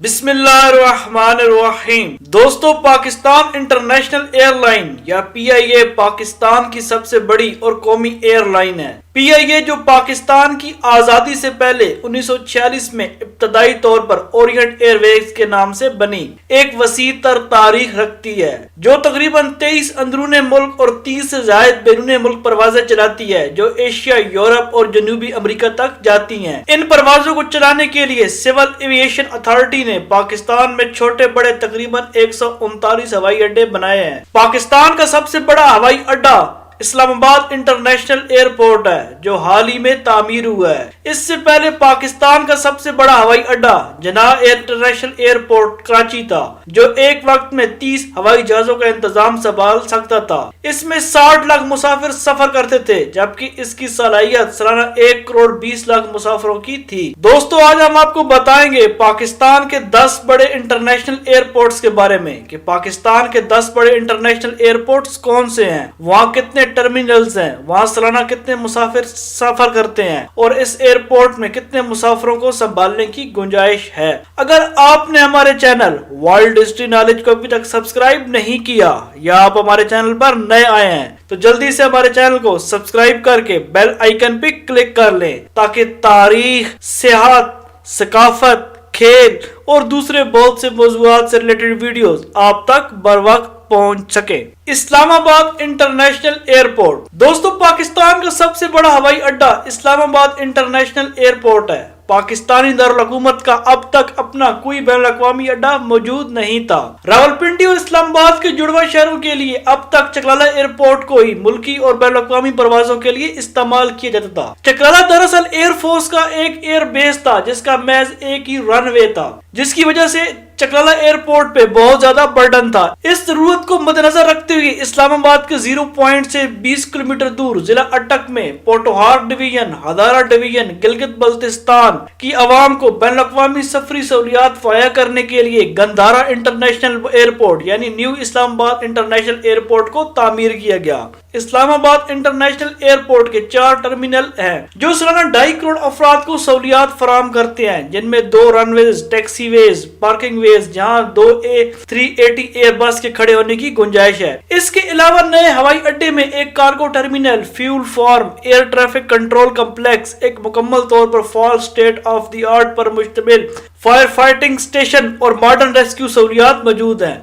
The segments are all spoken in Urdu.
بسم اللہ الرحمن الرحیم۔ دوستو، پاکستان انٹرنیشنل ایئر لائن یا پی آئی اے پاکستان کی سب سے بڑی اور قومی ایئر لائن ہے۔ پی آئی اے جو پاکستان کی آزادی سے پہلے 1946 میں ابتدائی طور پر اورینٹ ایئر ویز کے نام سے بنی، ایک وسیع تر تاریخ رکھتی ہے جو تقریباً 23 اندرون ملک اور 30 سے زائد بیرون ملک پروازیں چلاتی ہے جو ایشیا، یورپ اور جنوبی امریکہ تک جاتی ہیں۔ ان پروازوں کو چلانے کے لیے سول ایویشن اتھارٹی نے پاکستان میں چھوٹے بڑے تقریباً 139 ہوائی اڈے بنائے ہیں۔ پاکستان کا سب سے بڑا ہوائی اڈا اسلام آباد انٹرنیشنل ایئرپورٹ ہے جو حال ہی میں تعمیر ہوا ہے۔ اس سے پہلے پاکستان کا سب سے بڑا ہوائی اڈا جناح انٹرنیشنل ایئرپورٹ کراچی تھا جو ایک وقت میں 30 ہوائی جہازوں کا انتظام سنبھال سکتا تھا۔ اس میں 60 لاکھ مسافر سفر کرتے تھے جبکہ اس کی صلاحیت سالانہ 1 کروڑ 20 لاکھ مسافروں کی تھی۔ دوستو، آج ہم آپ کو بتائیں گے پاکستان کے 10 بڑے انٹرنیشنل ایئرپورٹس کے بارے میں کہ پاکستان کے 10 بڑے انٹرنیشنل ایئرپورٹس کون سے ہیں، وہاں کتنے ٹرمینلز ہیں، وہاں سالانہ کتنے مسافر سفر کرتے ہیں اور اس ایئرپورٹ میں کتنے مسافروں کو سنبھالنے کی گنجائش ہے۔ اگر آپ نے ہمارے چینل ورلڈ ہسٹری نالج کو ابھی تک سبسکرائب نہیں کیا یا آپ ہمارے چینل پر نئے آئے ہیں تو جلدی سے ہمارے چینل کو سبسکرائب کر کے بیل آئیکن پہ کلک کر لیں تاکہ تاریخ، سیاحت، ثقافت، کھیل اور دوسرے بہت سے موضوعات سے ریلیٹڈ ویڈیوز آپ تک بر وقت پہنچ سکے۔ اسلام آباد انٹرنیشنل ایئرپورٹ۔ دوستو، پاکستان کا سب سے بڑا ہوائی اڈا اسلام آباد انٹرنیشنل ایئرپورٹ ہے۔ پاکستانی دارالحکومت کا اب تک اپنا کوئی بین الاقوامی اڈا موجود نہیں تھا۔ راولپنڈی اور اسلام آباد کے جڑواں شہروں کے لیے اب تک چکرالہ ایئرپورٹ کو ہی ملکی اور بین الاقوامی پروازوں کے لیے استعمال کیا جاتا تھا۔ چکرالہ دراصل ایئر فورس کا ایک ایئر بیس تھا جس کا محض ایک ہی رن وے تھا، جس کی وجہ سے چکرالہ ایئرپورٹ پہ بہت زیادہ برڈن تھا۔ اس ضرورت کو مد نظر رکھتے ہوئے اسلام آباد کے 0 پوائنٹ سے 20 کلومیٹر دور ضلع اٹک میں پوٹوہار ڈویژن، ہزارہ ڈویژن، گلگت بلتستان کی عوام کو بین الاقوامی سفری سہولیات فراہم کرنے کے لیے گندھارا انٹرنیشنل ایئرپورٹ یعنی نیو اسلام آباد انٹرنیشنل ایئرپورٹ کو تعمیر کیا گیا۔ اسلام آباد انٹرنیشنل ایئرپورٹ کے 4 ٹرمینل ہیں جو سالانہ 2.5 کروڑ افراد کو سہولیات فراہم کرتے ہیں، جن میں 2 رن ویز، ٹیکسی ویز، پارکنگ ویز جہاں 2 A380 ایئر بس کے کھڑے ہونے کی گنجائش ہے۔ اس کے علاوہ نئے ہوائی اڈے میں ایک cargo terminal, fuel form, air traffic control complex, ایک مکمل طور پر فال اسٹیٹ آف دی آرٹ پر مشتمل فائر فائٹنگ اسٹیشن اور ماڈرن ریسکیو سہولیات موجود ہیں۔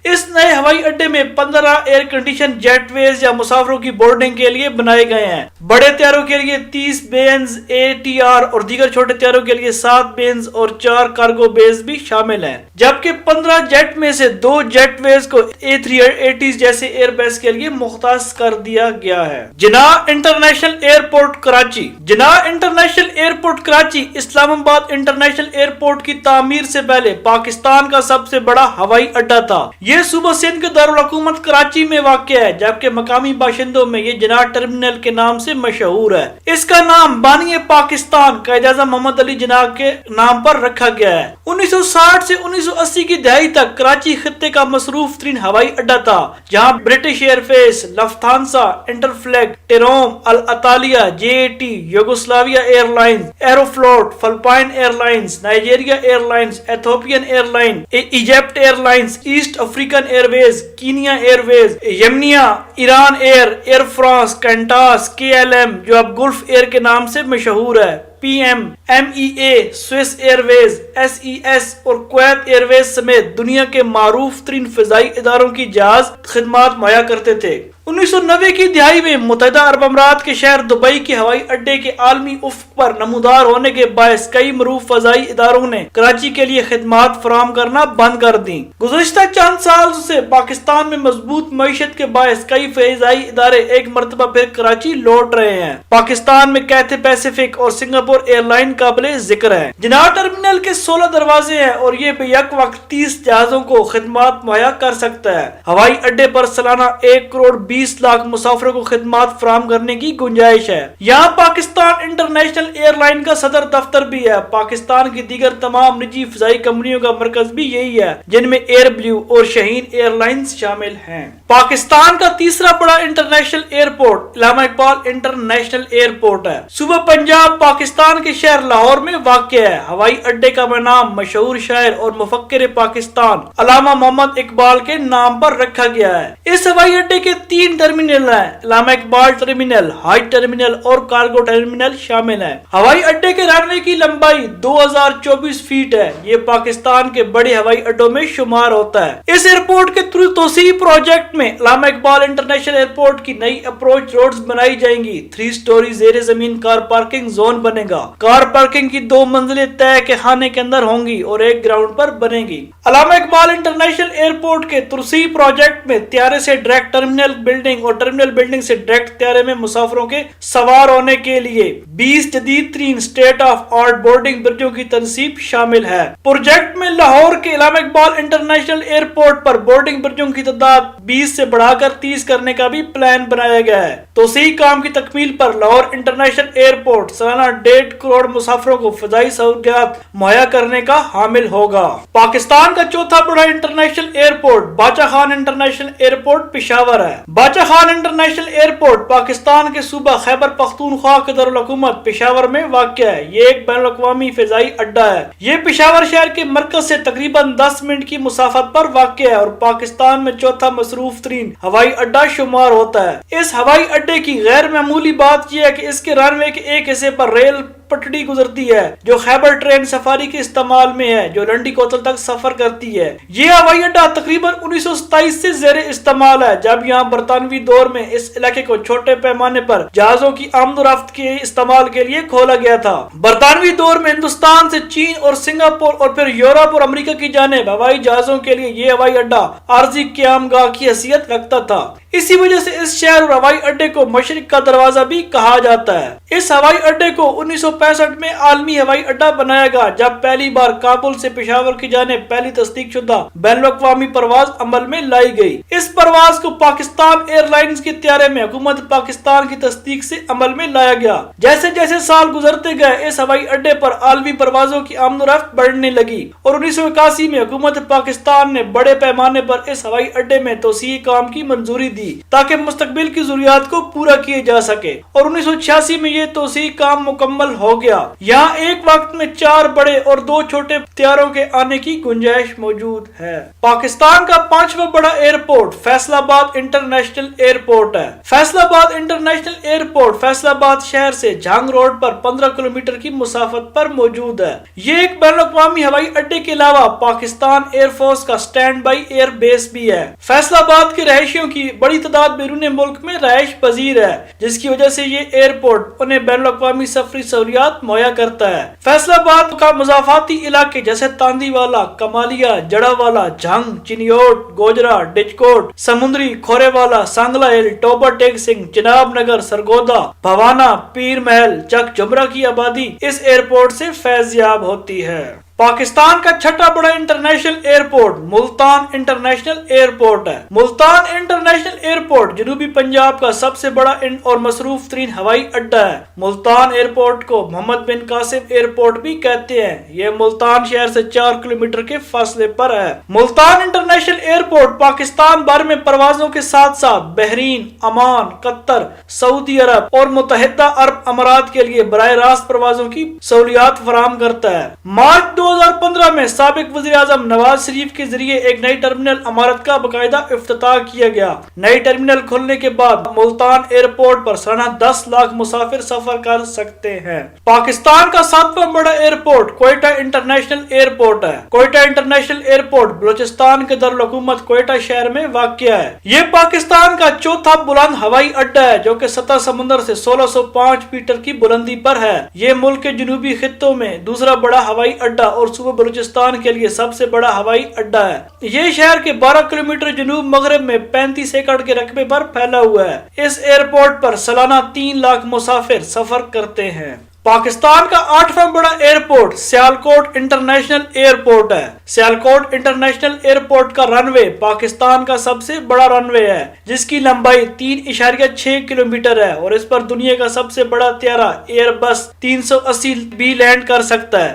اس نئے ہوائی اڈے میں 15 ایئر کنڈیشن جیٹ ویز یا مسافروں کی بورڈنگ کے لیے بنائے گئے ہیں۔ بڑے طیاروں کے لیے 30 بینز ATR اور دیگر چھوٹے طیاروں کے لیے 7 بینز اور 4 کارگو بیز بھی شامل ہیں، جبکہ 15 جیٹ میں سے 2 جیٹ ویز کو A380 جیسے ایئر بیس کے لیے مختص کر دیا گیا ہے۔ جناح انٹرنیشنل ایئرپورٹ کراچی۔ جناح انٹرنیشنل ایئرپورٹ کراچی اسلام آباد انٹرنیشنل ایئرپورٹ کی تعمیر سے پہلے پاکستان کا سب سے بڑا ہوائی اڈا تھا۔ یہ صوبہ سندھ کے دارالحکومت کراچی میں واقع ہے، جبکہ مقامی باشندوں میں یہ جناح ٹرمینل کے نام سے مشہور ہے۔ اس کا نام بانی پاکستان قائد اعظم محمد علی جناح کے نام پر رکھا گیا ہے۔ 1960 سے 1980 کی دہائی تک کراچی خطے کا مصروف ترین ہوائی اڈا تھا، جہاں British Airways, Lufthansa, Interflug, Tarom, Alitalia, JAT، Yugoslavia Airlines, Aeroflot, Philippine Airlines, Nigeria Airlines, Ethiopian Airline, Egypt Airlines, East African Airways, Kenya Airways, Yemenia, Iran Air France, Qantas, KLM جو اب گلف ایئر کے نام سے مشہور ہے، PM، MEA، سوئس ایئر ویز، SES اور کویت ایئر ویز سمیت دنیا کے معروف ترین فضائی اداروں کی جہاز خدمات مہیا کرتے تھے۔ 1990 کی دہائی میں متحدہ عرب امارات کے شہر دبئی کے ہوائی اڈے کے عالمی افق پر نمودار ہونے کے باعث کئی معروف فضائی اداروں نے کراچی کے لیے خدمات فراہم کرنا بند کر دیں۔ گزشتہ چند سال سے پاکستان میں مضبوط معیشت کے باعث کئی فضائی ادارے ایک مرتبہ پھر کراچی لوٹ رہے ہیں۔ پاکستان میں کیتھے پیسیفک اور سنگاپور ایئر لائن قابل ذکر ہے۔ جناح ٹرمینل کے 16 دروازے ہیں اور یہ بے یک وقت 30 جہازوں کو خدمات مہیا کر سکتا ہے۔ ہوائی اڈے پر سالانہ 1 کروڑ 20 لاکھ مسافروں کو خدمات فراہم کرنے کی گنجائش ہے۔ یہاں پاکستان انٹرنیشنل ایئر لائن کا صدر دفتر بھی ہے۔ پاکستان کی دیگر تمام نجی فضائی کمپنیوں کا مرکز بھی یہی ہے، جن میں ایئر بلیو اور شاہین ایئر لائنز شامل ہیں۔ پاکستان کا تیسرا بڑا انٹرنیشنل ایئرپورٹ علامہ اقبال انٹرنیشنل ایئرپورٹ ہے۔ صوبہ پنجاب پاکستان پاکستان کے شہر لاہور میں واقع ہے۔ ہوائی اڈے کا نام مشہور شاعر اور مفکر پاکستان علامہ محمد اقبال کے نام پر رکھا گیا ہے۔ اس ہوائی اڈے کے 3 ٹرمینل ہیں، علامہ اقبال ٹرمینل، حج ٹرمینل اور کارگو ٹرمینل شامل ہیں۔ ہوائی اڈے کے رن وے کی لمبائی 2024 فیٹ ہے۔ یہ پاکستان کے بڑے ہوائی اڈوں میں شمار ہوتا ہے۔ اس ایئرپورٹ کے توسیعی پروجیکٹ میں علامہ اقبال انٹرنیشنل ایئرپورٹ کی نئی اپروچ روڈز بنائی جائیں گی۔ 3 سٹوری زیر زمین کار پارکنگ زون بنے گا۔ کار پارکنگ کی 2 منزلیں طے کے خانے کے اندر ہوں گی اور 1 گراؤنڈ پر بنے گی۔ علامہ اقبال انٹرنیشنل ایئرپورٹ کے توسیعی پروجیکٹ میں طیارے سے ڈائریکٹ ٹرمینل بلڈنگ اور ٹرمینل بلڈنگ سے ڈائریکٹ طیارے میں مسافروں کے سوار ہونے کے لیے 20 جدید ترین اسٹیٹ آف آرٹ بورڈنگ برجوں کی تنصیب شامل ہے۔ پروجیکٹ میں لاہور کے علامہ اقبال انٹرنیشنل ایئرپورٹ پر بورڈنگ برجوں کی تعداد 20 سے بڑھا کر 30 کرنے کا بھی پلان بنایا گیا ہے۔ توسیعی کام کی تکمیل پر لاہور انٹرنیشنل ایئرپورٹ سالانہ 1.5 کروڑ مسافروں کو فضائی سہولیات مہیا کرنے کا حامل ہوگا۔ پاکستان کا چوتھا بڑا انٹرنیشنل ایئرپورٹ باچا خان انٹرنیشنل ایئرپورٹ پشاور ہے۔ باچا خان انٹرنیشنل ایئرپورٹ پاکستان کے صوبہ خیبر پختونخوا کے دارالحکومت پشاور میں واقع ہے۔ یہ ایک بین الاقوامی فضائی اڈا ہے۔ یہ پشاور شہر کے مرکز سے تقریباً 10 منٹ کی مسافت پر واقع ہے اور پاکستان میں چوتھا مصروف ترین ہوائی اڈا شمار ہوتا ہے۔ اس ہوائی اڈے کی غیر معمولی بات یہ ہے کہ اس کے رن وے کے ایک حصے پر ریل پٹڑی گزرتی ہے جو خیبر ٹرین سفاری کے استعمال میں ہے جو لنڈی کوتل تک سفر کرتی ہے۔ یہ ہوائی اڈا تقریباً 1927 سے زیر استعمال ہے جب یہاں برطانوی دور میں اس علاقے کو چھوٹے پیمانے پر جہازوں کی آمد و رفت کے استعمال کے لیے کھولا گیا تھا۔ برطانوی دور میں ہندوستان سے چین اور سنگاپور اور پھر یورپ اور امریکہ کی جانب ہوائی جہازوں کے لیے یہ ہوائی اڈا عارضی قیام گاہ کی حیثیت رکھتا تھا۔ اسی وجہ سے اس شہر اور ہوائی اڈے کو مشرق کا دروازہ بھی کہا جاتا ہے۔ اس ہوائی اڈے کو 1965 میں عالمی ہوائی اڈا بنایا گیا جب پہلی بار کابل سے پشاور کی جانب پہلی تصدیق شدہ بین الاقوامی پرواز عمل میں لائی گئی۔ اس پرواز کو پاکستان ایئر لائنز کے طیارے میں حکومت پاکستان کی تصدیق سے عمل میں لایا گیا۔ جیسے جیسے سال گزرتے گئے اس ہوائی اڈے پر عالمی پروازوں کی آمد و رفت بڑھنے لگی اور 1981 میں حکومت پاکستان نے بڑے پیمانے پر اس ہوائی اڈے میں توسیعی کام کی منظوری دی تاکہ مستقبل کی ضروریات کو پورا کیا جا سکے اور 1986 میں یہ توسیعی کام مکمل ہو گیا۔ یہاں ایک وقت میں 4 بڑے اور 2 چھوٹے طیاروں کے آنے کی گنجائش موجود ہے۔ پاکستان کا 5واں بڑا ایئرپورٹ فیصل آباد انٹرنیشنل ایئرپورٹ ہے۔ فیصل آباد انٹرنیشنل ایئرپورٹ فیصل آباد شہر سے جھانگ روڈ پر 15 کلومیٹر کی مسافت پر موجود ہے۔ یہ ایک بین الاقوامی ہوائی اڈے کے علاوہ پاکستان ایئر فورس کا سٹینڈ بائی ایئر بیس بھی ہے۔ فیصل آباد کے رہائشیوں کی بڑی تعداد بیرون ملک میں رہائش پذیر ہے جس کی وجہ سے یہ ایئرپورٹ انہیں بین الاقوامی سفری سہولیات مہیا کرتا ہے۔ فیصل آباد کا مضافاتی علاقے جیسے تاندی والا، کمالیہ، جڑا والا، جھنگ، چنیوٹ، گوجرا، ڈچکوٹ، سمندری، کھورے والا، سانگلا ہل، ٹوبا ٹیک سنگھ، چناب نگر، سرگودا، بھوانا، پیر محل، چک جمرہ کی آبادی اس ایئرپورٹ سے فیض یاب ہوتی ہے۔ پاکستان کا 6واں بڑا international airport Multan international airport ہے۔ ملتان انٹرنیشنل ایئرپورٹ جنوبی پنجاب کا سب سے بڑا اور مصروف ترین ہوائی اڈا ہے۔ ملتان ایئرپورٹ کو محمد بن قاسم ایئرپورٹ بھی کہتے ہیں۔ یہ ملتان شہر سے 4 کلومیٹر کے فاصلے پر ہے۔ ملتان انٹرنیشنل ایئرپورٹ پاکستان بھر میں پروازوں کے ساتھ ساتھ بحرین، عمان، قطر، سعودی عرب اور متحدہ عرب امارات کے لیے براہ راست پروازوں کی سہولیات فراہم کرتا ہے۔ مارچ 2015 میں سابق وزیر اعظم نواز شریف کے ذریعے ایک نئی ٹرمینل عمارت کا باقاعدہ افتتاح کیا گیا۔ نئی ٹرمینل کھلنے کے بعد ملتان ایئرپورٹ پر سالانہ 10 لاکھ مسافر سفر کر سکتے ہیں۔ پاکستان کا 7واں بڑا ایئرپورٹ کوئٹہ انٹرنیشنل ایئرپورٹ ہے۔ کوئٹہ انٹرنیشنل ایئرپورٹ بلوچستان کے دارالحکومت کوئٹہ شہر میں واقع ہے۔ یہ پاکستان کا 4تھا بلند ہوائی اڈا ہے جو کہ سطح سمندر سے 1605 میٹر کی بلندی پر ہے۔ یہ ملک کے جنوبی خطوں میں دوسرا بڑا ہوائی اڈا اور صوبہ بلوچستان کے لیے سب سے بڑا ہوائی اڈا ہے۔ یہ شہر کے 12 کلومیٹر جنوب مغرب میں 35 ایکڑ کے رقبے پر پھیلا ہوا ہے۔ اس ایئرپورٹ پر سالانہ 3 لاکھ مسافر سفر کرتے ہیں۔ پاکستان کا 8واں بڑا ایئرپورٹ سیالکوٹ انٹرنیشنل ایئرپورٹ ہے۔ سیالکوٹ انٹرنیشنل ایئرپورٹ کا رن وے پاکستان کا سب سے بڑا رن وے ہے جس کی لمبائی 3.6 کلومیٹر ہے اور اس پر دنیا کا سب سے بڑا طیارہ ایئر بس 380 بھی لینڈ کر سکتا ہے۔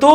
2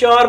4